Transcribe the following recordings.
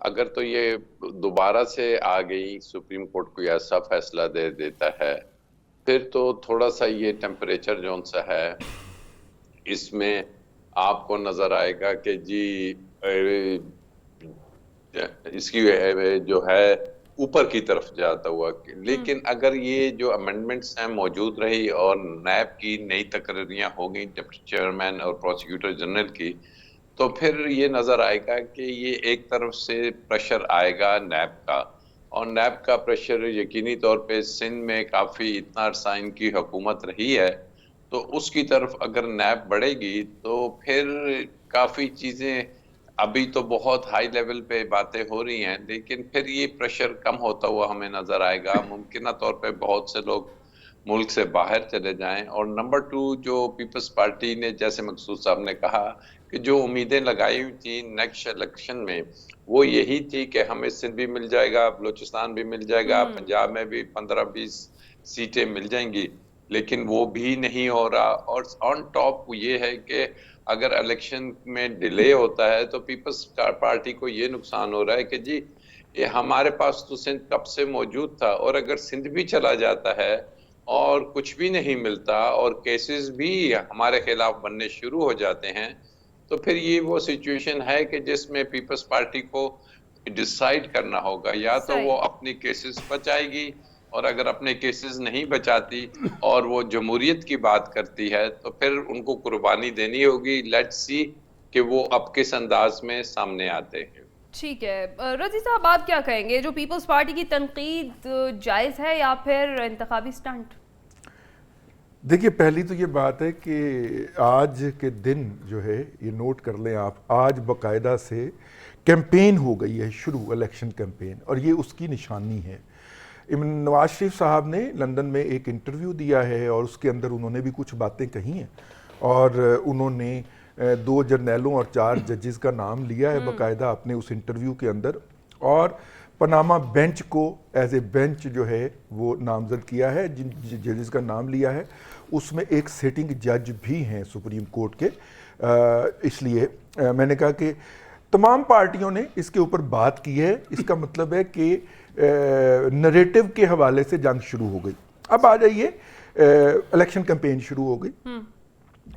اگر تو یہ دوبارہ سے آ گئی سپریم کورٹ کو ایسا فیصلہ دے دیتا ہے پھر تو تھوڑا سا یہ ٹیمپریچر جون سا ہے اس میں آپ کو نظر آئے گا کہ جی اس کی جو ہے اوپر کی طرف جاتا ہوا. لیکن اگر یہ جو امینڈمنٹس ہیں موجود رہی اور نیب کی نئی تقرریاں ہو گئیں ڈپٹی چیئرمین اور پروسیکیوٹر جنرل کی تو پھر یہ نظر آئے گا کہ یہ ایک طرف سے پریشر آئے گا نیب کا اور نیب کا پریشر یقینی طور پہ سندھ میں کافی اتنا عرصہ ان کی حکومت رہی ہے تو اس کی طرف اگر نیب بڑھے گی تو پھر کافی چیزیں ابھی تو بہت ہائی لیول پہ باتیں ہو رہی ہیں لیکن پھر یہ پریشر کم ہوتا ہوا ہمیں نظر آئے گا. ممکنہ طور پہ بہت سے لوگ ملک سے باہر چلے جائیں. اور نمبر 2 جو پیپلز پارٹی نے جیسے مقصود صاحب نے کہا کہ جو امیدیں لگائی ہوئی تھی نیکسٹ الیکشن میں وہ یہی تھی کہ ہمیں سندھ بھی مل جائے گا, بلوچستان بھی مل جائے گا, پنجاب میں بھی 15-20 سیٹیں مل جائیں گی لیکن وہ بھی نہیں ہو رہا. اور آن ٹاپ یہ ہے کہ اگر الیکشن میں ڈیلے ہوتا ہے تو پیپلز پارٹی کو یہ نقصان ہو رہا ہے کہ جی یہ ہمارے پاس تو سندھ کب سے موجود تھا اور اگر سندھ بھی چلا جاتا ہے اور کچھ بھی نہیں ملتا اور کیسز بھی ہمارے خلاف بننے شروع ہو جاتے ہیں تو پھر یہ وہ سچویشن ہے کہ جس میں پیپلز پارٹی کو ڈیسائیڈ کرنا ہوگا یا تو وہ اپنی کیسز بچائے گی اور اگر اپنے کیسز نہیں بچاتی اور وہ جمہوریت کی بات کرتی ہے تو پھر ان کو قربانی دینی ہوگی. لیٹس سی کہ وہ اب کس انداز میں سامنے آتے ہیں. ٹھیک ہے رضی صاحب آپ کیا کہیں گے جو پیپلز پارٹی کی تنقید جائز ہے یا پھر انتخابی سٹنٹ؟ دیکھیے پہلی تو یہ بات ہے کہ آج کے دن جو ہے یہ نوٹ کر لیں آپ آج باقاعدہ سے کیمپین ہو گئی ہے شروع الیکشن کیمپین اور یہ اس کی نشانی ہے. نواز شریف صاحب نے لندن میں ایک انٹرویو دیا ہے اور اس کے اندر انہوں نے بھی کچھ باتیں کہی ہیں اور انہوں نے 2 جرنیلوں اور 4 ججز کا نام لیا ہے باقاعدہ اپنے اس انٹرویو کے اندر اور پاناما بینچ کو ایز اے بینچ جو ہے وہ نامزد کیا ہے. جن ججز کا نام لیا ہے اس میں ایک سٹنگ جج بھی ہیں سپریم کورٹ کے. اس لیے میں نے کہا کہ تمام پارٹیوں نے اس کے اوپر بات کی ہے. اس کا مطلب ہے کہ نریٹو کے حوالے سے جنگ شروع ہو گئی. اب آ جائیے الیکشن کیمپین شروع ہو گئی.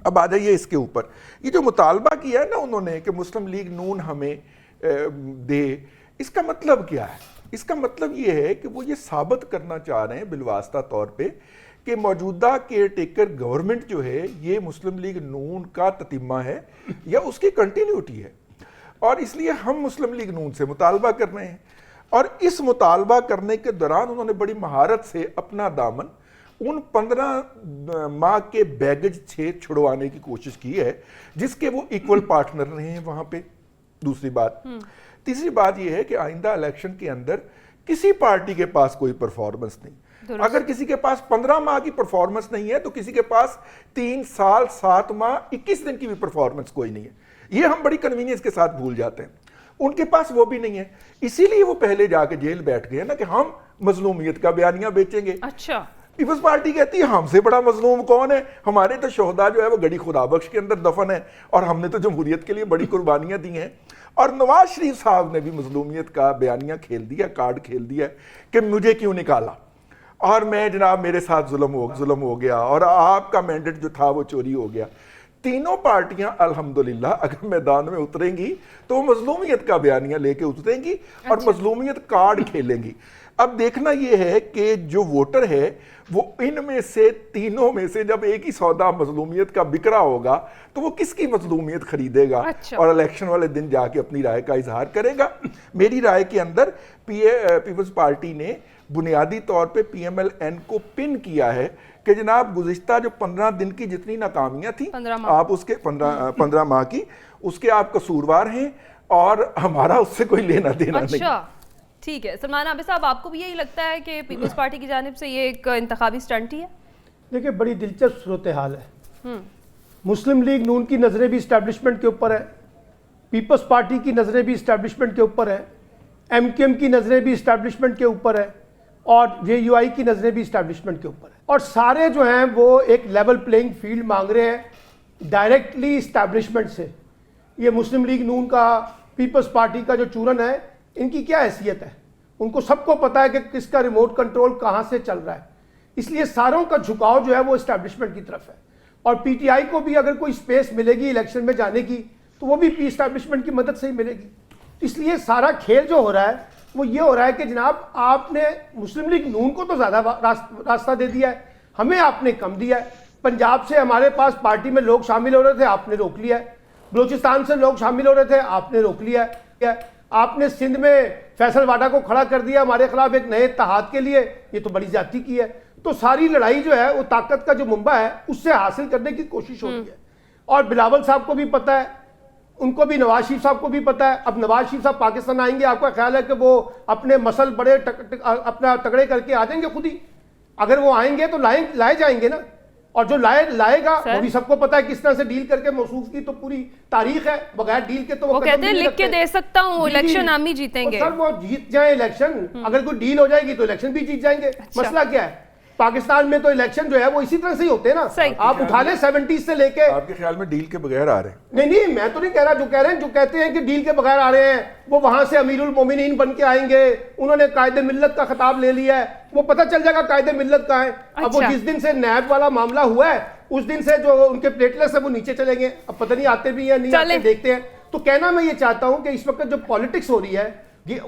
اب آ جائیے اس کے اوپر یہ جو مطالبہ کیا ہے نا انہوں نے کہ مسلم لیگ نون ہمیں دے, اس کا مطلب کیا ہے؟ اس کا مطلب یہ ہے کہ وہ یہ ثابت کرنا چاہ رہے ہیں بالواسطہ طور پہ کہ موجودہ کیئر ٹیکر گورنمنٹ جو ہے یہ مسلم لیگ نون کا تتمہ ہے یا اس کی کنٹینیوٹی ہے اور اس لیے ہم مسلم لیگ نون سے مطالبہ کر رہے ہیں. اور اس مطالبہ کرنے کے دوران انہوں نے بڑی مہارت سے اپنا دامن ان 15 ماہ کے بیگج سے چھڑوانے کی کوشش کی ہے جس کے وہ ایکول پارٹنر رہے ہیں وہاں پہ. دوسری بات تیسری بات یہ ہے کہ آئندہ الیکشن کے اندر کسی پارٹی کے پاس کوئی پرفارمنس نہیں. اگر کسی کے پاس 15 ماہ کی پرفارمنس نہیں ہے تو کسی کے پاس 3 سال 7 ماہ 21 دن کی بھی پرفارمنس کوئی نہیں ہے. یہ ہم بڑی کنوینئنس کے ساتھ بھول جاتے ہیں. ان کے پاس وہ بھی نہیں ہے, اسی لیے وہ پہلے جا کے جیل بیٹھ گئے نا کہ ہم مظلومیت کا بیانیہ بیچیں گے. اچھا پیپلز پارٹی کہتی ہے ہم سے بڑا مظلوم کون ہے, ہمارے تو شہداء جو ہے وہ گڑی خدا بخش کے اندر دفن ہے اور ہم نے تو جمہوریت کے لیے بڑی قربانیاں دی ہیں. اور نواز شریف صاحب نے بھی مظلومیت کا بیانیہ کھیل دیا, کارڈ کھیل دیا کہ مجھے کیوں نکالا اور میں جناب میرے ساتھ ظلم ہو گیا اور آپ کا مینڈیٹ جو تھا وہ چوری ہو گیا. تینوں پارٹیاں الحمدللہ اگر میدان میں اتریں گی تو وہ مظلومیت کا بیانیہ لے کے اتریں گی اور مظلومیت کارڈ کھیلیں گی. اب دیکھنا یہ ہے کہ جو ووٹر ہے وہ ان میں سے تینوں میں سے جب ایک ہی سودا مظلومیت کا بکرا ہوگا تو وہ کس کی مظلومیت خریدے گا اور الیکشن والے دن جا کے اپنی رائے کا اظہار کرے گا. میری رائے کے اندر پیپلز پارٹی نے بنیادی طور پہ پی ایم ایل این کو پن کیا ہے کہ جناب گزشتہ جو 15 دن کی جتنی ناکامیاں تھیں آپ اس کے 15 ماہ کی اس کے آپ قصوروار ہیں اور ہمارا اس سے کوئی لینا دینا نہیں. ٹھیک ہے سلمان عابد صاحب, آپ کو بھی یہی لگتا ہے کہ پیپلز پارٹی کی جانب سے یہ ایک انتخابی سٹنٹ ہی ہے؟ دیکھیں بڑی دلچسپ صورتحال ہے. مسلم لیگ نون کی نظریں بھی اسٹیبلشمنٹ کے اوپر ہے, پیپلز پارٹی کی نظریں بھی اسٹیبلشمنٹ کے اوپر ہے, ایم کیو ایم کی نظریں بھی اسٹیبلشمنٹ کے اوپر ہے اور جے یو آئی کی نظریں بھی اسٹیبلشمنٹ کے اوپر ہے. اور سارے جو ہیں وہ ایک لیول پلینگ فیلڈ مانگ رہے ہیں ڈائریکٹلی اسٹیبلشمنٹ سے. یہ مسلم لیگ نون کا پیپلز پارٹی کا جو چورن ہے ان کی کیا حیثیت ہے؟ ان کو سب کو پتا ہے کہ کس کا ریموٹ کنٹرول کہاں سے چل رہا ہے. اس لیے ساروں کا جھکاؤ جو ہے وہ اسٹیبلشمنٹ کی طرف ہے. اور پی ٹی آئی کو بھی اگر کوئی سپیس ملے گی الیکشن میں جانے کی تو وہ بھی اسٹیبلشمنٹ کی مدد سے ہی ملے گی. اس لیے سارا کھیل جو ہو رہا ہے وہ یہ ہو رہا ہے کہ جناب آپ نے مسلم لیگ نون کو تو زیادہ راستہ دے دیا ہے, ہمیں آپ نے کم دیا ہے. پنجاب سے ہمارے پاس پارٹی میں لوگ شامل ہو رہے تھے, آپ نے روک لیا ہے. بلوچستان سے لوگ شامل ہو رہے تھے, آپ نے روک لیا ہے. آپ نے سندھ میں فیصل واڈا کو کھڑا کر دیا ہمارے خلاف ایک نئے اتحاد کے لیے, یہ تو بڑی زیادتی کی ہے. تو ساری لڑائی جو ہے وہ طاقت کا جو منبع ہے اس سے حاصل کرنے کی کوشش ہو رہی ہے. اور بلاول صاحب کو بھی پتہ ہے, ان کو بھی نواز شریف صاحب کو بھی پتہ ہے. اب نواز شریف صاحب پاکستان آئیں گے, آپ کا خیال ہے کہ وہ اپنے مسل بڑے اپنا تگڑے کر کے آ جائیں گے خود ہی؟ اگر وہ آئیں گے تو لائے جائیں گے نا. اور جو لائے گا وہ بھی سب کو پتا ہے کس طرح سے ڈیل کر کے موصوف کی تو پوری تاریخ ہے. بغیر ڈیل کے تو وہ کہتے ہیں لکھ کے دے سکتا ہوں الیکشن ہم ہی جیتیں گے. سر وہ جیت جائیں الیکشن, اگر کوئی ڈیل ہو جائے گی تو الیکشن بھی جیت جائیں گے. مسئلہ کیا ہے؟ پاکستان میں تو الیکشن جو ہے وہ اسی طرح سے ہی ہوتے ہیں نا. آپ اٹھا لیں 70 سے لے کے. آپ کے خیال میں ڈیل کے بغیر آ رہے ہیں؟ نہیں میں تو نہیں کہہ رہا, جو کہہ رہے ہیں, جو کہتے ہیں کہ ڈیل کے بغیر آ رہے ہیں وہ وہاں سے امیر المومنین بن کے آئیں گے, انہوں نے قائد ملت کا خطاب لے لیا ہے, وہ پتہ چل جائے گا قائد ملت کہاں ہے. اب وہ جس دن سے نیب والا معاملہ ہوا ہے اس دن سے جو ان کے پلیٹلیٹس ہیں وہ نیچے چلیں گے. اب پتہ نہیں آتے بھی ہیں نہیں آتے, دیکھتے ہیں. تو کہنا میں یہ چاہتا ہوں کہ اس وقت جو پالیٹکس ہو رہی ہے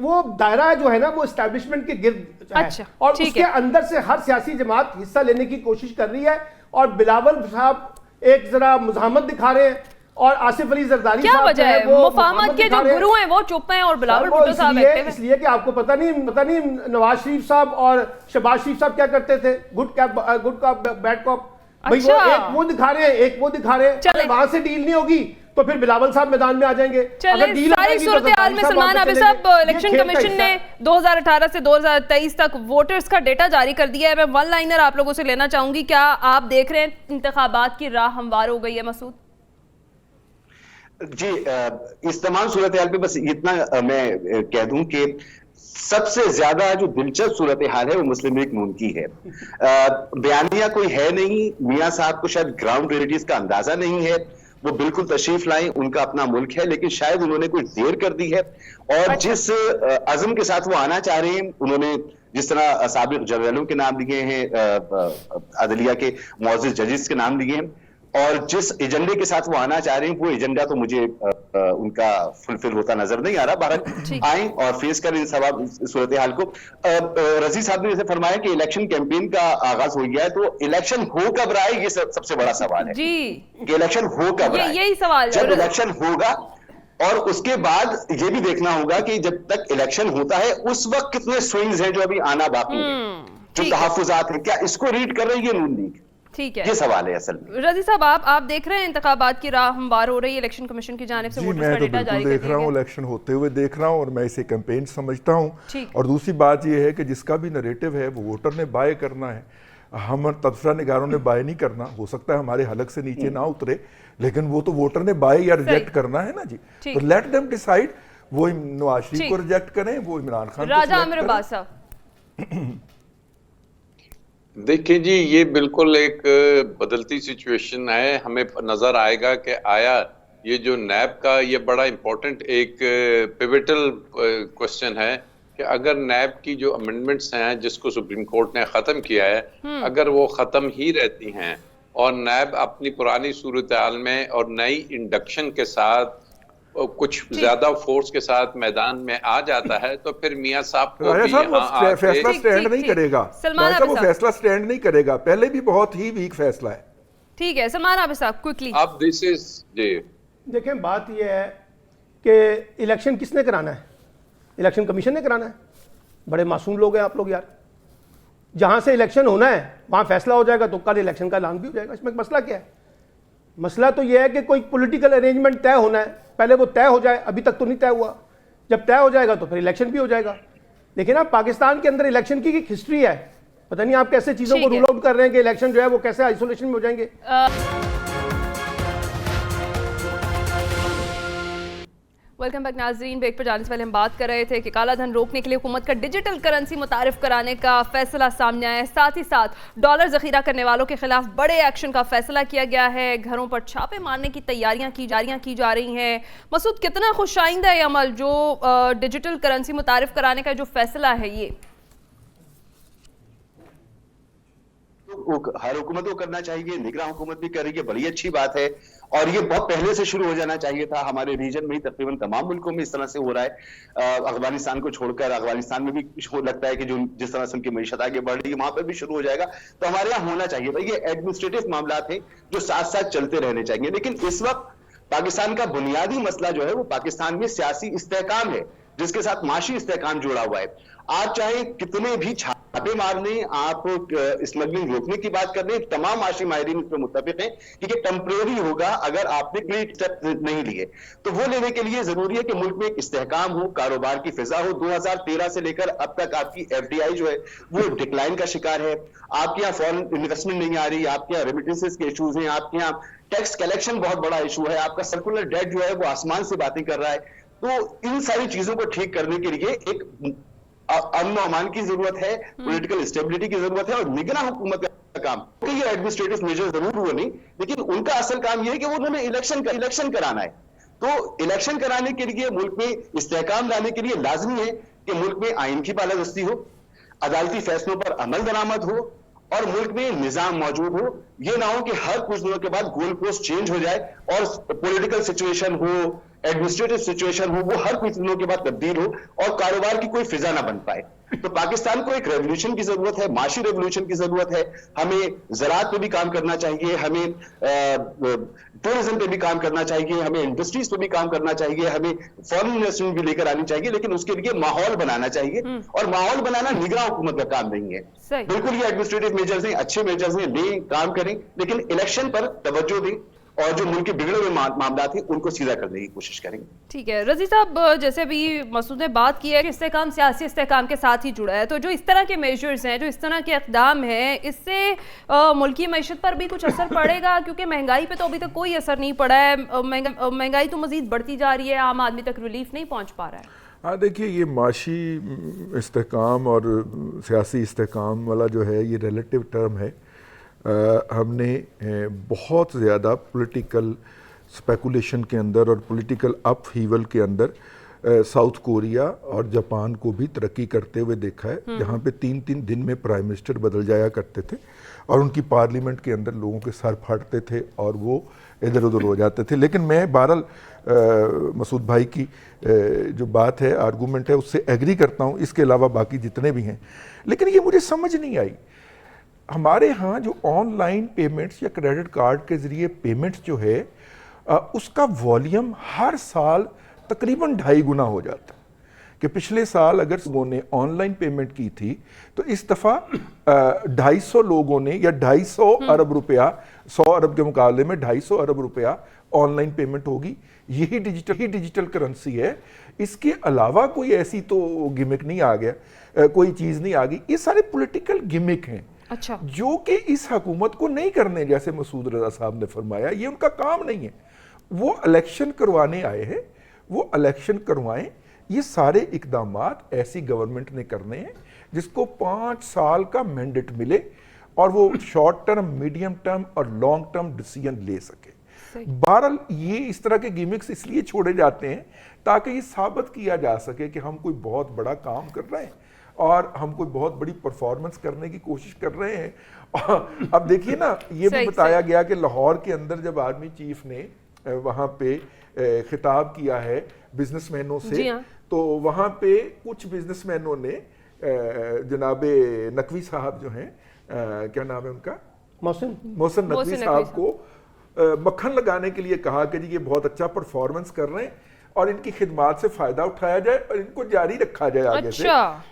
وہ دائرہ جو ہے نا وہ اسٹیبلشمنٹ کے گرد ہے, اور اس کے اندر سے ہر سیاسی جماعت حصہ لینے کی کوشش کر رہی ہے. اور بلاول صاحب ایک ذرا مزاحمت دکھا رہے ہیں, اور آصف علی زرداری کیا وجہ ہے؟ مفاہمت کے جو گرو ہیں وہ چپ ہیں اور بلاول بھٹو صاحب ایکٹیو ہیں. اس لیے کہ آپ کو پتہ نہیں نواز شریف صاحب اور شہباز شریف صاحب کیا کرتے تھے, گڈ کاپ بیڈ کاپ. بھئی وہ ایک وہ دکھا رے ہیں, ایک وہ دکھا رہے ہیں. وہاں سے ڈیل نہیں ہوگی تو پھر بلاول صاحب میدان میں آ جائیں گے. چلیں ساری صورتحال میں سلمان عابد صاحب, الیکشن کمیشن نے 2018 سے 2023 تک ووٹرز کا ڈیٹا جاری کر دیا ہے. میں ون لائنر آپ لوگوں سے لینا چاہوں گی, کیا آپ دیکھ رہے ہیں انتخابات کی راہ ہموار ہو گئی ہے؟ مسعود جی, اس تمام صورتحال پہ بس اتنا میں کہہ دوں کہ سب سے زیادہ جو دلچسپ صورتحال ہے وہ مسلم لیگ نون کی ہے. بیانیہ کوئی ہے نہیں, میاں صاحب کو شاید گراؤنڈ ریئلٹیز کا اندازہ نہیں ہے, وہ بالکل تشریف لائیں, ان کا اپنا ملک ہے, لیکن شاید انہوں نے کوئی دیر کر دی ہے. اور جس عزم کے ساتھ وہ آنا چاہ رہے ہیں, انہوں نے جس طرح سابق جنرلوں کے نام لیے ہیں, عدلیہ کے معزز ججز کے نام لیے ہیں, اور جس ایجنڈے کے ساتھ وہ آنا چاہ رہے ہیں وہ ایجنڈا تو مجھے ان کا فلفل ہوتا نظر نہیں آ رہا. بہرحال آئیں اور فیس کریں اس صورتحال کو. رضی صاحب نے جیسے فرمایا کہ الیکشن کیمپین کا آغاز ہو گیا ہے, تو الیکشن ہو کب رہا ہے, یہ سب سے بڑا سوال ہے کہ الیکشن ہو کب رہا ہے. یہی سوال جب الیکشن ہوگا, اور اس کے بعد یہ بھی دیکھنا ہوگا کہ جب تک الیکشن ہوتا ہے اس وقت کتنے سوئنگز ہیں جو ابھی آنا باقی ہیں, جو تحفظات ہیں, کیا اس کو ریڈ کر رہی ہے نون لیگ؟ ٹھیک ہے, یہ سوال ہے اصل میں. رضی صاحب آپ دیکھ رہے ہیں انتخابات کی راہ ہموار ہو رہی ہے الیکشن کمیشن کی جانب سے؟ جی میں تو بالکل دیکھ رہا ہوں, الیکشن ہوتے ہوئے دیکھ رہا ہوں, اور میں اسے کیمپین سمجھتا ہوں. اور دوسری بات یہ ہے کہ جس کا بھی نریٹو ہے وہ ووٹر نے بائے کرنا ہے, ہم تبصرہ نگاروں نے بائے نہیں کرنا. ہو سکتا ہے ہمارے حلق سے نیچے نہ اترے, لیکن وہ تو ووٹر نے بائے یا ریجیکٹ کرنا ہے نا جی. تو لیٹ دیم ڈیسائیڈ, وہ نواز شریف کو ریجیکٹ کریں, وہ عمران خان کو راجہ عامر عباس صاحب. دیکھیں جی, یہ بالکل ایک بدلتی سچویشن ہے. ہمیں نظر آئے گا کہ آیا یہ جو نیب کا یہ بڑا امپورٹنٹ ایک پیوٹل کوسچن ہے کہ اگر نیب کی جو امینڈمنٹس ہیں جس کو سپریم کورٹ نے ختم کیا ہے, اگر وہ ختم ہی رہتی ہیں اور نیب اپنی پرانی صورتحال میں اور نئی انڈکشن کے ساتھ کچھ زیادہ فورس کے ساتھ میدان میں آ جاتا ہے, تو پھر میاں صاحب کو بھی یہاں فیصلہ سٹینڈ نہیں کرے گا. وہ فیصلہ سٹینڈ نہیں کرے گا, پہلے بھی بہت ہی ویک فیصلہ ہے. ٹھیک ہے سلمان عابد صاحب کوئکلی. اب دس از جی دیکھیں بات یہ ہے کہ الیکشن کس نے کرانا ہے؟ الیکشن کمیشن نے کرانا ہے. بڑے معصوم لوگ ہیں آپ لوگ یار. جہاں سے الیکشن ہونا ہے وہاں فیصلہ ہو جائے گا تو کل الیکشن کا اعلان بھی ہو جائے گا. اس میں مسئلہ کیا ہے؟ مسئلہ تو یہ ہے کہ کوئی پولیٹیکل ارینجمنٹ طے ہونا ہے, پہلے وہ طے ہو جائے. ابھی تک تو نہیں طے ہوا, جب طے ہو جائے گا تو پھر الیکشن بھی ہو جائے گا. لیکن اب پاکستان کے اندر الیکشن کی ایک ہسٹری ہے, پتہ نہیں آپ کیسے چیزوں کو رول آؤٹ کر رہے ہیں کہ الیکشن جو ہے وہ کیسے آئسولیشن میں ہو جائیں گے. ویلکم بیک ناظرین. بریک پر جانے سے پہلے ہم بات کر رہے تھے کہ کالا دھن روکنے کے لیے حکومت کا ڈیجیٹل کرنسی متعارف کرانے کا فیصلہ سامنے آیا ہے. ساتھ ہی ساتھ ڈالر ذخیرہ کرنے والوں کے خلاف بڑے ایکشن کا فیصلہ کیا گیا ہے. گھروں پر چھاپے مارنے کی تیاریاں کی جا رہی ہیں. مسعود, کتنا خوش آئندہ ہے یہ عمل جو ڈیجیٹل کرنسی متعارف کرانے کا جو فیصلہ ہے؟ یہ ہر حکومت کو کرنا چاہیے, نگراں حکومت بھی کر رہی ہے, بڑی اچھی بات ہے, اور یہ بہت پہلے سے شروع ہو جانا چاہیے تھا. ہمارے ریجن میں تقریباً تمام ملکوں میں اس طرح سے ہو رہا ہے. افغانستان کو چھوڑ کر افغانستان میں بھی لگتا ہے کہ جو جس طرح سے ان کی معیشت آگے بڑھ رہی ہے وہاں پر بھی شروع ہو جائے گا. تو ہمارے یہاں ہونا چاہیے. بھائی یہ ایڈمنسٹریٹو معاملات ہیں جو ساتھ ساتھ چلتے رہنے چاہیے. لیکن اس وقت پاکستان کا بنیادی مسئلہ جو ہے وہ پاکستان میں سیاسی استحکام ہے, جس کے ساتھ معاشی استحکام جڑا ہوا ہے. آپ چاہے کتنے بھی چھاپے مار لیں, آپ اسمگلنگ روکنے کی بات کر لیں, تمام معاشی ماہرین اس پہ متفق ہیں کہ یہ ٹیمپریری ہوگا اگر آپ نے کوئی اسٹیپ نہیں لیے. تو وہ لینے کے لیے ضروری ہے کہ ملک میں ایک استحکام ہو, کاروبار کی فضا ہو. 2013 سے لے کر اب تک آپ کی ایف ڈی آئی جو ہے وہ ڈکلائن کا شکار ہے. آپ کے یہاں فورن انویسٹمنٹ نہیں آ رہی, آپ کے یہاں ریمیٹنسز کے ایشوز ہیں, آپ کے یہاں ٹیکس کلیکشن بہت بڑا ایشو ہے, آپ کا سرکولر ڈیٹ جو ہے وہ آسمان سے باتیں کر رہا ہے. تو ان ساری چیزوں کو ٹھیک کرنے کے لیے ایک امن و امان کی ضرورت ہے, پولیٹیکل اسٹیبلٹی کی ضرورت ہے, اور نگراں حکومت کا کام کہ یہ ایڈمنسٹریٹو میجر ضرور ہوئے نہیں, لیکن ان کا اصل کام یہ ہے کہ انہوں نے الیکشن کرانا ہے. تو الیکشن کرانے کے لیے ملک میں استحکام لانے کے لیے لازمی ہے کہ ملک میں آئین کی بالادستی ہو, عدالتی فیصلوں پر عمل درآمد ہو, اور ملک میں نظام موجود ہو. یہ نہ ہو کہ ہر کچھ دنوں کے بعد گول پوسٹ چینج ہو جائے اور پولیٹیکل سچویشن ہو, ایڈمنسٹریٹو سچویشن ہو, وہ ہر کچھ دنوں کے بعد تبدیل ہو اور کاروبار کی کوئی فضا نہ بن پائے. تو پاکستان کو ایک ریولیوشن کی ضرورت ہے, معاشی ریولیوشن کی ضرورت ہے. ہمیں زراعت پہ بھی کام کرنا چاہیے, ہمیں ٹورزم پہ بھی کام کرنا چاہیے, ہمیں انڈسٹریز پہ بھی کام کرنا چاہیے, ہمیں فورن انویسٹمنٹ بھی لے کر آنی چاہیے. لیکن اس کے لیے ماحول بنانا چاہیے, اور ماحول بنانا نگراں حکومت کا کام نہیں ہے. بالکل یہ ایڈمنسٹریٹو میجرز ہیں, اچھے میجرز ہیں, لیں کام کریں, لیکن الیکشن پر توجہ دیں اور جو ملک کے بگڑے ہوئے معاملات ہیں ان کو سیدھا کرنے کی کوشش کریں. ٹھیک ہے رضی صاحب, جیسے بھی مسعود نے بات کی ہے کہ استحکام سیاسی استحکام کے ساتھ ہی جڑا ہے, تو جو اس طرح کے میجرز ہیں, جو اس طرح کے اقدام ہیں, اس سے ملکی معیشت پر بھی کچھ اثر پڑے گا؟ کیونکہ مہنگائی پہ تو ابھی تک کوئی اثر نہیں پڑا ہے, مہنگائی تو مزید بڑھتی جا رہی ہے, عام آدمی تک ریلیف نہیں پہنچ پا رہا ہے. ہاں دیکھیے, یہ معاشی استحکام اور سیاسی استحکام والا جو ہے یہ ریلیٹیو ٹرم ہے. ہم نے بہت زیادہ پولیٹیکل سپیکولیشن کے اندر اور پولیٹیکل اپ ہیول کے اندر ساؤتھ کوریا اور جاپان کو بھی ترقی کرتے ہوئے دیکھا ہے, جہاں پہ 3 دن میں پرائم منسٹر بدل جایا کرتے تھے اور ان کی پارلیمنٹ کے اندر لوگوں کے سر پھاڑتے تھے اور وہ ادھر ادھر ہو جاتے تھے. لیکن میں بہرحال مسعود بھائی کی جو بات ہے, آرگومنٹ ہے, اس سے ایگری کرتا ہوں, اس کے علاوہ باقی جتنے بھی ہیں. لیکن یہ مجھے سمجھ نہیں آئی, ہمارے ہاں جو آن لائن پیمنٹس یا کریڈٹ کارڈ کے ذریعے پیمنٹس جو ہے اس کا والیوم ہر سال تقریباً 2.5 گنا ہو جاتا ہے. کہ پچھلے سال اگر لوگوں نے آن لائن پیمنٹ کی تھی تو اس دفعہ 250 لوگوں نے, یا 250 ارب روپیہ, 100 ارب کے مقابلے میں 250 ارب روپیہ آن لائن پیمنٹ ہوگی. یہی ڈیجیٹل کرنسی ہے, اس کے علاوہ کوئی ایسی تو گمک نہیں آ گیا, کوئی چیز نہیں آ گئی. یہ سارے پولیٹیکل گمک ہیں جو کہ اس حکومت کو نہیں کرنے, جیسے مسعود رضا صاحب نے فرمایا, یہ ان کا کام نہیں ہے. وہ الیکشن کروانے آئے ہیں, وہ الیکشن کروائیں. یہ سارے اقدامات ایسی گورنمنٹ نے کرنے ہیں جس کو 5 سال کا مینڈیٹ ملے اور وہ شارٹ ٹرم, میڈیم ٹرم اور لانگ ٹرم ڈیسیژن لے سکے. بہرحال یہ اس طرح کے گیمکس اس لیے چھوڑے جاتے ہیں تاکہ یہ ثابت کیا جا سکے کہ ہم کوئی بہت بڑا کام کر رہے ہیں اور ہم کوئی بہت بڑی پرفارمنس کرنے کی کوشش کر رہے ہیں. اب دیکھیے نا, یہ بھی بتایا گیا کہ لاہور کے اندر جب آرمی چیف نے وہاں پہ خطاب کیا ہے بزنس مینوں سے, تو وہاں پہ کچھ بزنس مینوں نے جناب نقوی صاحب جو ہیں, کیا نام ہے ان کا, محسن نقوی صاحب کو مکھن لگانے کے لیے کہا کہ جی یہ بہت اچھا پرفارمنس کر رہے ہیں اور ان کی خدمات سے فائدہ اٹھایا جائے اور ان کو جاری رکھا جائے آگے سے.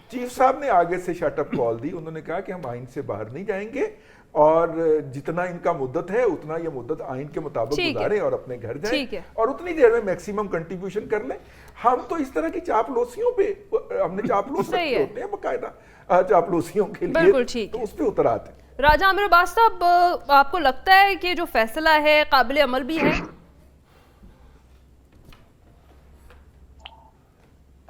چیف صاحب نے آگے سے شٹ اپ کال دی, انہوں نے کہا کہ ہم آئین سے باہر نہیں جائیں گے اور جتنا ان کا مدت ہے اتنا یہ مدت آئین کے مطابق گزاریں اور اپنے گھر جائیں اور اتنی دیر میں میکسیمم کنٹریبیوشن کر لیں. ہم تو اس طرح کی چاپلوسیوں پہ, ہم نے چاپلوس رکھے ہوتے ہیں باقاعدہ چاپلوسیوں کے لیے, تو اس پہ اتر آتے ہیں. راجہ عامر عباس صاحب, آپ کو لگتا ہے کہ جو فیصلہ ہے قابل عمل بھی ہے؟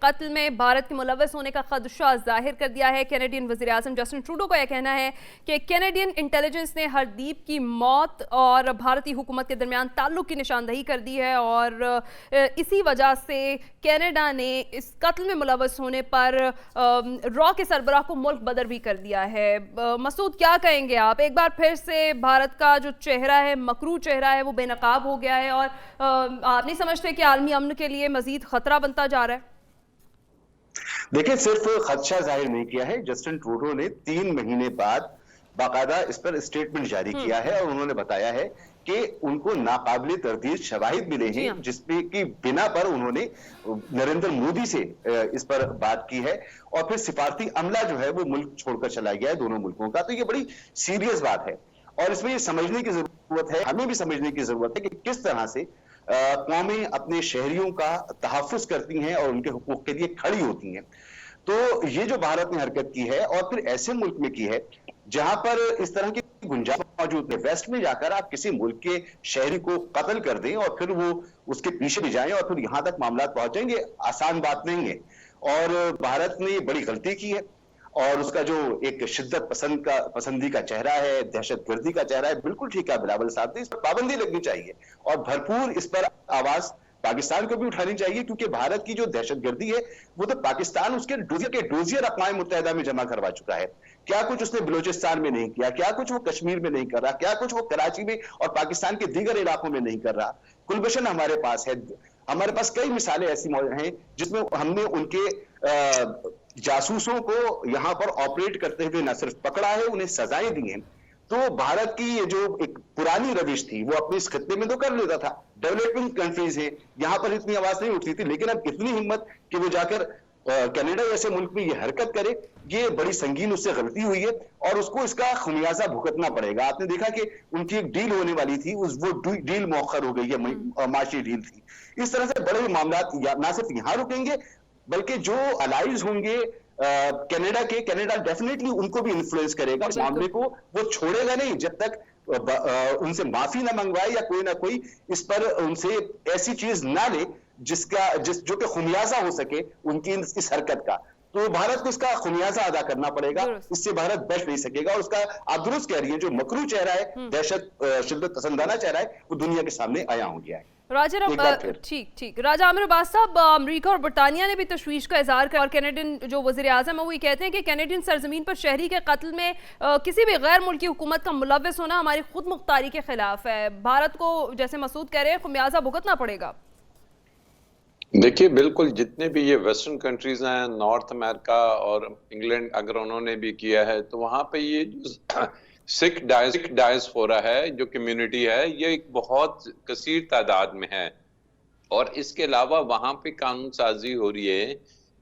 قتل میں بھارت کے ملوث ہونے کا خدشہ ظاہر کر دیا ہے۔ کینیڈین وزیر اعظم جسٹن ٹروڈو کا یہ کہنا ہے کہ کینیڈین انٹیلیجنس نے ہردیپ کی موت اور بھارتی حکومت کے درمیان تعلق کی نشاندہی کر دی ہے، اور اسی وجہ سے کینیڈا نے اس قتل میں ملوث ہونے پر را کے سربراہ کو ملک بدر بھی کر دیا ہے۔ مسعود، کیا کہیں گے آپ؟ ایک بار پھر سے بھارت کا جو چہرہ ہے، مکروہ چہرہ ہے، وہ بے نقاب ہو گیا ہے، اور آپ نہیں سمجھتے کہ عالمی امن کے لیے مزید خطرہ بنتا جا رہا ہے؟ دیکھیں، صرف خدشہ ظاہر نہیں کیا ہے، جسٹن ٹروڈو نے 3 مہینے بعد باقاعدہ اس پر اسٹیٹمنٹ جاری کیا ہے، اور انہوں نے بتایا ہے کہ ان کو ناقابل تردید شواہد ملے ہیں جس پہ کی بنا پر انہوں نے نریندر مودی سے اس پر بات کی ہے، اور پھر سفارتی عملہ جو ہے وہ ملک چھوڑ کر چلا گیا ہے دونوں ملکوں کا۔ تو یہ بڑی سیریس بات ہے، اور اس میں یہ سمجھنے کی ضرورت ہے، ہمیں بھی سمجھنے کی ضرورت ہے کہ کس طرح سے قومیں اپنے شہریوں کا تحفظ کرتی ہیں اور ان کے حقوق کے لیے کھڑی ہوتی ہیں۔ تو یہ جو بھارت نے حرکت کی ہے، اور پھر ایسے ملک میں کی ہے جہاں پر اس طرح کی گنجائش موجود ہے، ویسٹ میں جا کر آپ کسی ملک کے شہری کو قتل کر دیں اور پھر وہ اس کے پیچھے بھی جائیں اور پھر یہاں تک معاملات پہنچیں گے، آسان بات نہیں ہے۔ اور بھارت نے بڑی غلطی کی ہے، اور اس کا جو ایک شدت پسندی کا چہرہ ہے، دہشت گردی کا چہرہ ہے، بالکل ٹھیک ہے بلاول صاحب نے، اس پر پابندی لگنی چاہیے، اور بھرپور اس پر آواز پاکستان کو بھی اٹھانی چاہیے، کیونکہ بھارت کی جو دہشت گردی ہے وہ تو پاکستان اس کے ڈوزیر اقوام متحدہ میں جمع کروا چکا ہے۔ کیا کچھ اس نے بلوچستان میں نہیں کیا، کیا کچھ وہ کشمیر میں نہیں کر رہا، کیا کچھ وہ کراچی میں اور پاکستان کے دیگر علاقوں میں نہیں کر رہا۔ گلبشن ہمارے پاس ہے، ہمارے پاس کئی مثالیں ایسی ہیں جس میں ہم نے ان کے جاسوسوں کو یہاں پر آپریٹ کرتے ہوئے نہ صرف پکڑا ہے، انہیں سزائیں دی ہیں۔ تو بھارت کی یہ جو ایک پرانی روش تھی وہ اپنے اس خطے میں تو کر لیتا تھا، ڈیولپنگ کنٹریز ہیں یہاں پر اتنی آواز نہیں اٹھتی تھی، لیکن اب اتنی ہمت کہ وہ جا کر کینیڈا جیسے ملک میں یہ حرکت کرے، یہ بڑی سنگین اس سے غلطی ہوئی ہے، اور اس کو اس کا خمیازہ بھگتنا پڑے گا۔ آپ نے دیکھا کہ ان کی ایک ڈیل ہونے والی تھی، وہ ڈیل مؤخر ہو گئی ہے، معاشی ڈیل تھی۔ اس طرح سے بڑے معاملات نہ صرف یہاں رکیں گے بلکہ جو الائز ہوں گے کینیڈا ڈیفینیٹلی ان کو بھی انفلوئنس کرے گا، اس معاملے کو وہ چھوڑے گا نہیں جب تک ان سے معافی نہ منگوائے یا کوئی نہ کوئی اس پر ان سے ایسی چیز نہ لے جو کہ خمیازہ ہو سکے ان کی اس حرکت کا۔ تو بھارت کو اس کا خمیازہ ادا کرنا پڑے گا، اس سے بھارت بچ نہیں سکے گا، اور اس کا آپ درست کہہ رہی ہیں جو مکروہ چہرہ ہے، شدت پسندانہ چہرہ ہے، وہ دنیا کے سامنے آیا ہو گیا ہے۔ راجہ عامر عباس صاحب، امریکہ اور برطانیہ نے بھی تشویش کا اظہار کیا، اور کینیڈین جو وزیر اعظم ہے وہ یہ کہتے ہیں کہ کینیڈین سرزمین پر شہری کے قتل میں کسی بھی غیر ملکی حکومت کا ملوث ہونا ہماری خود مختاری کے خلاف ہے۔ بھارت کو جیسے مسعود کہہ رہے ہیں خمیازہ بھگتنا پڑے گا۔ دیکھیے، بالکل جتنے بھی یہ ویسٹرن کنٹریز ہیں، نارتھ امریکہ اور انگلینڈ، اگر انہوں نے بھی کیا ہے تو وہاں پہ یہ جو سکھ ڈائسپورا ہے، جو کمیونٹی ہے، یہ ایک بہت کثیر تعداد میں ہے، اور اس کے علاوہ وہاں پہ قانون سازی ہو رہی ہے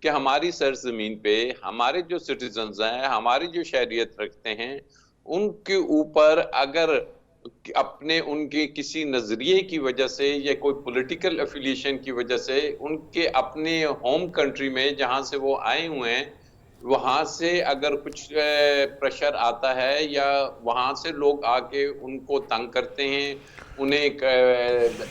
کہ ہماری سرزمین پہ ہمارے جو سٹیزنز ہیں، ہماری جو شہریت رکھتے ہیں، ان کے اوپر اگر اپنے ان کے کسی نظریے کی وجہ سے یا کوئی پولیٹیکل افیلیشن کی وجہ سے ان کے اپنے ہوم کنٹری میں جہاں سے وہ آئے ہوئے ہیں وہاں سے اگر کچھ پریشر آتا ہے یا وہاں سے لوگ آ کے ان کو تنگ کرتے ہیں، انہیں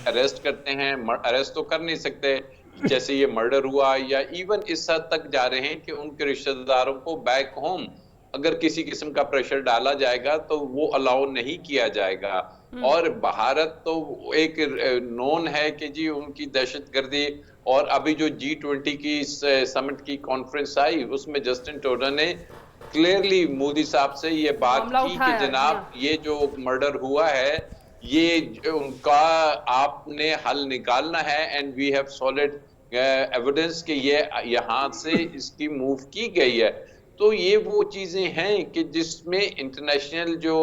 اریسٹ کرتے ہیں، اریسٹ تو کر نہیں سکتے جیسے یہ مرڈر ہوا، یا ایون اس حد تک جا رہے ہیں کہ ان کے رشتہ داروں کو بیک ہوم اگر کسی قسم کا پریشر ڈالا جائے گا تو وہ الاؤ نہیں کیا جائے گا۔ اور بھارت تو ایک نون ہے کہ جی ان کی دہشت گردی، اور ابھی جو G20 کی سمٹ کی کانفرنس آئی اس میں جسٹن ٹروڈو نے کلیئرلی مودی صاحب سے یہ بات کی کہ جناب یہ جو مرڈر ہوا ہے یہ ان کا آپ نے حل نکالنا ہے، and we have solid evidence کہ یہ یہاں سے اس کی موو کی گئی ہے۔ تو یہ وہ چیزیں ہیں کہ جس میں انٹرنیشنل جو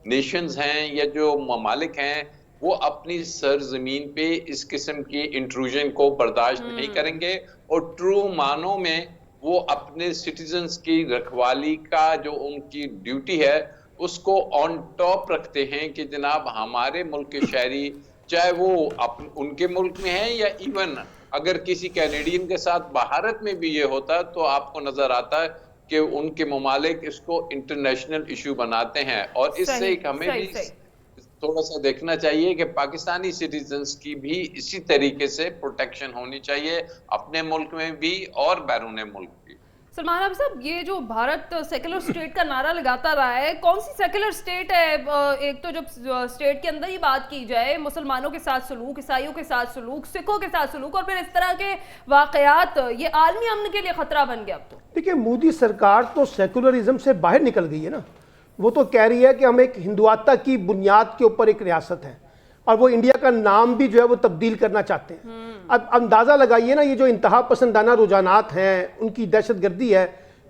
نیشنز ہیں یا جو ممالک ہیں وہ اپنی سرزمین پہ اس قسم کی انٹروژن کو برداشت نہیں کریں گے، اور ٹرو معنوں میں وہ اپنے سٹیزنز کی رکھوالی کا جو ان کی ڈیوٹی ہے اس کو آن ٹاپ رکھتے ہیں کہ جناب ہمارے ملک کے شہری چاہے وہ ان کے ملک میں ہیں یا ایون اگر کسی کینیڈین کے ساتھ بھارت میں بھی یہ ہوتا تو آپ کو نظر آتا ہے کہ ان کے ممالک اس کو انٹرنیشنل ایشو بناتے ہیں، اور اس سے ایک ہمیں بھی تھوڑا سا دیکھنا چاہیے کہ پاکستانی سٹیزنز کی بھی اسی طریقے سے پروٹیکشن ہونی چاہیے، اپنے ملک میں بھی اور بیرون ملک بھی۔ سلمان عابد صاحب، یہ جو بھارت سیکولر سٹیٹ کا نعرہ لگاتا رہا ہے، کون سی سیکولر سٹیٹ ہے؟ ایک تو جب سٹیٹ کے اندر ہی بات کی جائے، مسلمانوں کے ساتھ سلوک، عیسائیوں کے ساتھ سلوک، سکھوں کے ساتھ سلوک، اور پھر اس طرح کے واقعات، یہ عالمی امن کے لیے خطرہ بن گیا اب تو۔ دیکھیں، مودی سرکار تو سیکولرزم سے باہر نکل گئی ہے نا، وہ تو کہہ رہی ہے کہ ہم ایک ہندواتہ کی بنیاد کے اوپر ایک ریاست ہے، اور وہ انڈیا کا نام بھی جو ہے وہ تبدیل کرنا چاہتے ہیں۔ اب اندازہ لگائیے نا، یہ جو انتہا پسندانہ رجحانات ہیں، ان کی دہشت گردی ہے،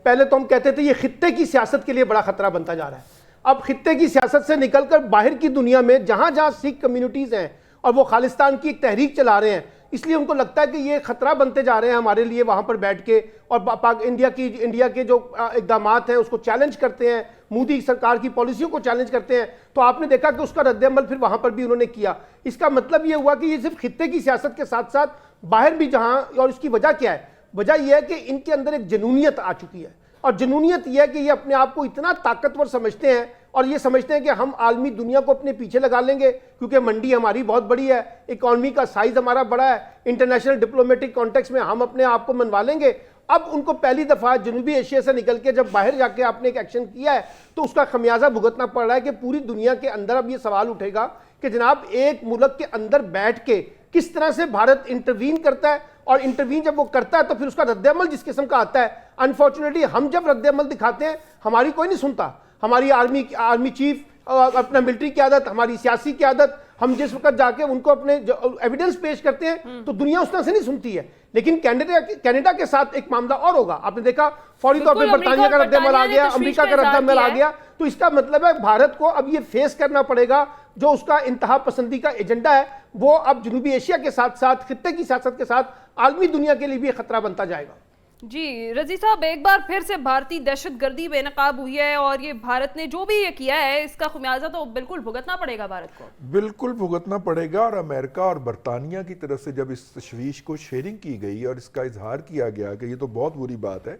پہلے تو ہم کہتے تھے یہ خطے کی سیاست کے لیے بڑا خطرہ بنتا جا رہا ہے، اب خطے کی سیاست سے نکل کر باہر کی دنیا میں جہاں جہاں سکھ کمیونٹیز ہیں اور وہ خالصتان کی ایک تحریک چلا رہے ہیں، اس لیے ان کو لگتا ہے کہ یہ خطرہ بنتے جا رہے ہیں ہمارے لیے، وہاں پر بیٹھ کے اور انڈیا کے جو اقدامات ہیں اس کو چیلنج کرتے ہیں، مودی سرکار کی پالیسیوں کو چیلنج کرتے ہیں۔ تو آپ نے دیکھا کہ اس کا رد عمل پھر وہاں پر بھی انہوں نے کیا۔ اس کا مطلب یہ ہوا کہ یہ صرف خطے کی سیاست کے ساتھ ساتھ باہر بھی جہاں، اور اس کی وجہ کیا ہے؟ وجہ یہ ہے کہ ان کے اندر ایک جنونیت آ چکی ہے، اور جنونیت یہ ہے کہ یہ اپنے آپ کو اتنا طاقتور سمجھتے ہیں، اور یہ سمجھتے ہیں کہ ہم عالمی دنیا کو اپنے پیچھے لگا لیں گے، کیونکہ منڈی ہماری بہت بڑی ہے، اکانومی کا سائز ہمارا بڑا ہے، انٹرنیشنل ڈپلومیٹک کانٹیکس میں ہم اپنے آپ کو منوا لیں گے۔ اب ان کو پہلی دفعہ جنوبی ایشیا سے نکل کے جب باہر جا کے آپ نے ایک ایکشن کیا ہے تو اس کا خمیازہ بھگتنا پڑ رہا ہے کہ پوری دنیا کے اندر اب یہ سوال اٹھے گا کہ جناب ایک ملک کے اندر بیٹھ کے کس طرح سے بھارت انٹروین کرتا ہے، اور انٹروین جب وہ کرتا ہے تو پھر اس کا رد عمل جس قسم کا آتا ہے۔ انفارچونیٹلی ہم جب رد عمل دکھاتے ہیں ہماری کوئی نہیں سنتا، ہماری آرمی چیف، اپنا ملٹری قیادت، ہماری سیاسی قیادت، ہم جس وقت جا کے ان کو اپنے ایویڈنس پیش کرتے ہیں تو دنیا اس طرح سے نہیں سنتی ہے۔ لیکن کینیڈا کے ساتھ ایک معاملہ اور ہوگا، آپ نے دیکھا فوری طور پہ برطانیہ کا رد عمل آ گیا، امریکہ کا رد عمل آ گیا، تو اس کا مطلب ہے بھارت کو اب یہ فیس کرنا پڑے گا جو اس کا انتہا پسندی کا ایجنڈا ہے، وہ اب جنوبی ایشیا کے ساتھ ساتھ خطے کی سیاست کے ساتھ عالمی دنیا کے لیے بھی خطرہ بنتا جائے گا۔ جی رضی صاحب، ایک بار پھر سے بھارتی دہشت گردی بے نقاب ہوئی ہے، اور یہ بھارت نے جو بھی یہ کیا ہے اس کا خمیازہ تو بالکل بھگتنا پڑے گا بھارت کو۔ بالکل بھگتنا پڑے گا، اور امریکہ اور برطانیہ کی طرف سے جب اس تشویش کو شیئرنگ کی گئی اور اس کا اظہار کیا گیا کہ یہ تو بہت بری بات ہے،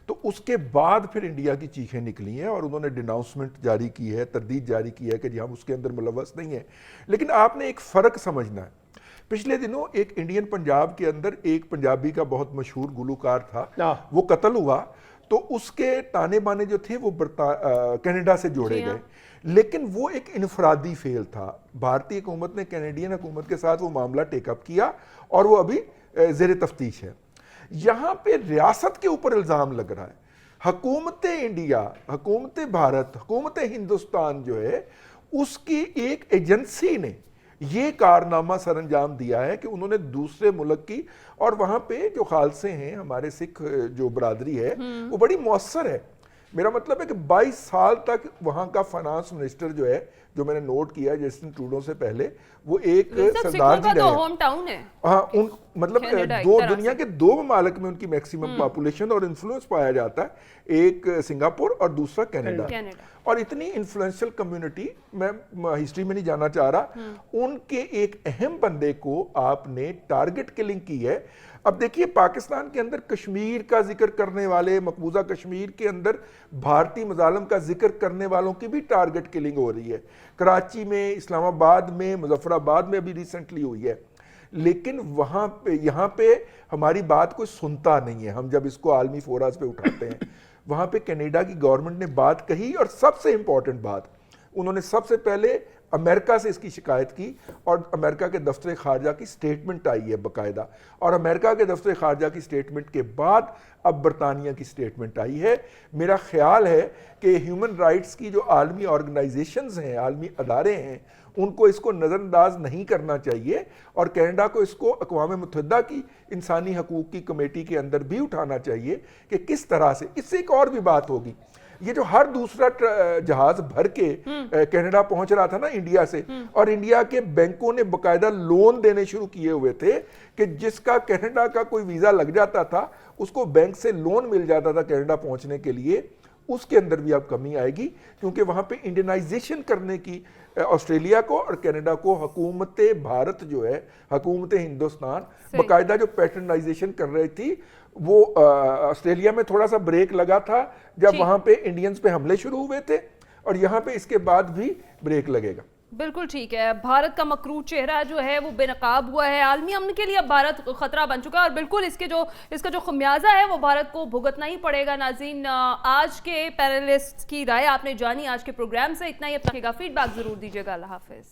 تو اس کے بعد پھر انڈیا کی چیخیں نکلی ہیں اور انہوں نے ڈیناؤنسمنٹ جاری کی ہے، تردید جاری کی ہے کہ جی ہم اس کے اندر ملوث نہیں ہیں۔ لیکن آپ نے ایک فرق سمجھنا ہے، پچھلے دنوں ایک انڈین پنجاب کے اندر ایک پنجابی کا بہت مشہور گلوکار تھا، وہ قتل ہوا، تو اس کے تانے بانے جو تھے وہ کینیڈا سے جوڑے گئے، لیکن وہ ایک انفرادی فیل تھا۔ بھارتی حکومت نے کینیڈین حکومت کے ساتھ وہ معاملہ ٹیک اپ کیا اور وہ ابھی زیر تفتیش ہے۔ یہاں پہ ریاست کے اوپر الزام لگ رہا ہے، حکومت انڈیا، حکومت بھارت، حکومت ہندوستان جو ہے اس کی ایک ایجنسی نے یہ کارنامہ سر انجام دیا ہے کہ انہوں نے دوسرے ملک کی، اور وہاں پہ جو خالصے ہیں ہمارے سکھ جو برادری ہے وہ بڑی مؤثر ہے۔ میرا مطلب ہے کہ 22 سال تک وہاں کا فائنانس منسٹر جو ہے، جو میں نے نوٹ کیا جسٹن ٹروڈو سے پہلے، وہ ایک سردار جی رہے ہیں۔ ہاں، مطلب دنیا کے 2 ممالک میں ان کی میکسیمم پاپولیشن اور انفلوئنس پایا جاتا ہے، ایک سنگاپور اور دوسرا کینیڈا، اور اتنی انفلوئنشل کمیونٹی، میں ہسٹری میں نہیں جانا چاہ رہا، ان کے ایک اہم بندے کو آپ نے ٹارگٹ کلنگ کی ہے۔ اب دیکھیے پاکستان کے اندر کشمیر کا ذکر کرنے والے، مقبوضہ کشمیر کے اندر بھارتی مظالم کا ذکر کرنے والوں کی بھی ٹارگٹ کلنگ ہو رہی ہے، کراچی میں، اسلام آباد میں، مظفر آباد میں ابھی ریسنٹلی ہوئی ہے، لیکن وہاں پہ، یہاں پہ ہماری بات کوئی سنتا نہیں ہے۔ ہم جب اس کو عالمی فوراز پہ اٹھاتے ہیں، وہاں پہ کینیڈا کی گورنمنٹ نے بات کہی، اور سب سے امپورٹنٹ بات، انہوں نے سب سے پہلے امریکہ سے اس کی شکایت کی، اور امریکہ کے دفتر خارجہ کی سٹیٹمنٹ آئی ہے باقاعدہ، اور امریکہ کے دفتر خارجہ کی سٹیٹمنٹ کے بعد اب برطانیہ کی سٹیٹمنٹ آئی ہے۔ میرا خیال ہے کہ ہیومن رائٹس کی جو عالمی آرگنائزیشنز ہیں، عالمی ادارے ہیں، ان کو اس کو نظر انداز نہیں کرنا چاہیے، اور کینیڈا کو اس کو اقوام متحدہ کی انسانی حقوق کی کمیٹی کے اندر بھی اٹھانا چاہیے کہ کس طرح سے۔ اس سے ایک اور بھی بات ہوگی، یہ جو ہر دوسرا جہاز بھر کے کینیڈا پہنچ رہا تھا نا انڈیا سے، اور انڈیا کے بینکوں نے باقاعدہ لون دینے شروع کیے ہوئے تھے کہ جس کا کینیڈا کا کوئی ویزا لگ جاتا تھا اس کو بینک سے لون مل جاتا تھا کینیڈا پہنچنے کے لیے۔ اس کے اندر بھی اب کمی آئے گی، کیونکہ وہاں پہ انڈینائزیشن کرنے کی آسٹریلیا کو اور کینیڈا کو حکومت بھارت جو ہے، حکومت ہندوستان باقاعدہ جو پیٹرنائزیشن کر رہی تھی، وہ آسٹریلیا میں تھوڑا سا بریک لگا تھا جب وہاں پہ انڈینز پہ حملے شروع ہوئے تھے، اور یہاں پہ اس کے بعد بھی بریک لگے گا۔ بالکل ٹھیک ہے. بھارت کا مکروہ چہرہ جو ہے وہ بے نقاب ہوا ہے. عالمی امن کے لیے اب بھارت خطرہ بن چکا ہے اور بالکل اس کا جو خمیازہ ہے وہ بھارت کو بھگتنا ہی پڑے گا. ناظرین آج کے پینلسٹ کی رائے آپ نے جانی. آج کے پروگرام سے اتنا ہی. اپنا فیڈ بیک ضرور دیجیے گا. اللہ حافظ.